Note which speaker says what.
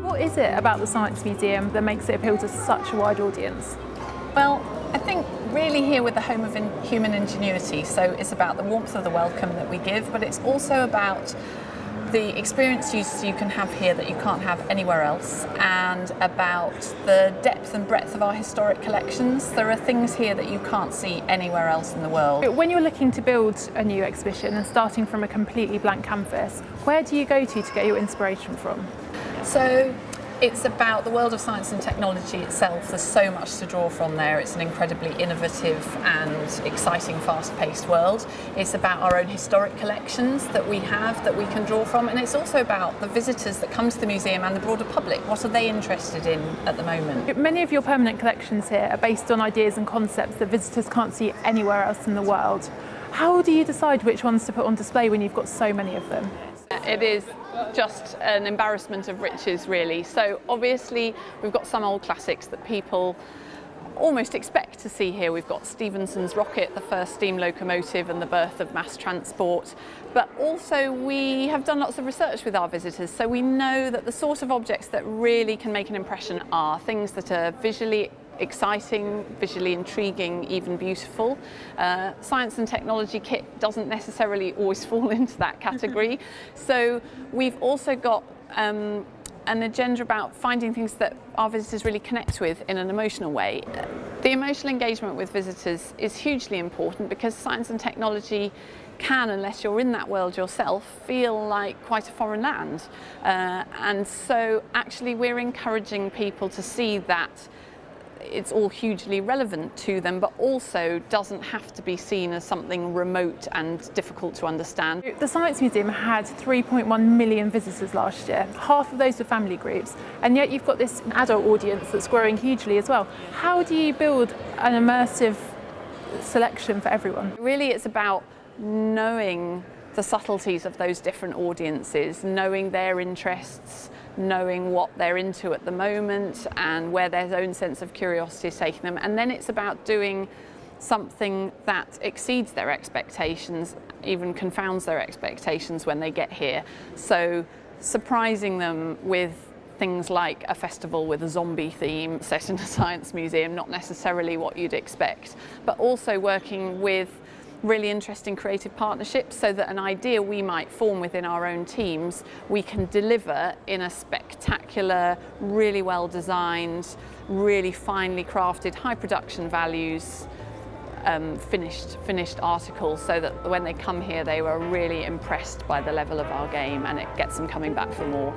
Speaker 1: What is it about the Science Museum that makes it appeal to such a wide audience?
Speaker 2: Well, I think really here we're the home of human ingenuity, so it's about the warmth of the welcome that we give, but it's also about the experiences you can have here that you can't have anywhere else, and about the depth and breadth of our historic collections. There are things here that you can't see anywhere else in the world.
Speaker 1: When you're looking to build a new exhibition and starting from a completely blank canvas, where do you go to get your inspiration from?
Speaker 2: So it's about the world of science and technology itself. There's so much to draw from there. It's an incredibly innovative and exciting, fast-paced world. It's about our own historic collections that we have that we can draw from, and it's also about the visitors that come to the museum and the broader public. What are they interested in at the moment?
Speaker 1: Many of your permanent collections here are based on ideas and concepts that visitors can't see anywhere else in the world. How do you decide which ones to put on display when you've got so many of them?
Speaker 3: It is just an embarrassment of riches, really. So obviously we've got some old classics that people almost expect to see here. We've got Stephenson's rocket, the first steam locomotive and the birth of mass transport. But also we have done lots of research with our visitors, so we know that the sort of objects that really can make an impression are things that are visually exciting, visually intriguing, even beautiful. Science and technology kit doesn't necessarily always fall into that category. So we've also got an agenda about finding things that our visitors really connect with in an emotional way. The emotional engagement with visitors is hugely important because science and technology can, unless you're in that world yourself, feel like quite a foreign land. And so actually we're encouraging people to see that it's all hugely relevant to them, but also doesn't have to be seen as something remote and difficult to understand.
Speaker 1: The Science Museum had 3.1 million visitors last year. Half of those were family groups, and yet you've got this adult audience that's growing hugely as well. How do you build an immersive selection for everyone?
Speaker 3: Really, it's about knowing the subtleties of those different audiences, knowing their interests, knowing what they're into at the moment and where their own sense of curiosity is taking them. And then it's about doing something that exceeds their expectations, even confounds their expectations when they get here. So surprising them with things like a festival with a zombie theme set in a science museum, not necessarily what you'd expect, but also working with really interesting creative partnerships so that an idea we might form within our own teams, we can deliver in a spectacular, really well designed, really finely crafted, high production values, finished articles, so that when they come here they were really impressed by the level of our game and it gets them coming back for more.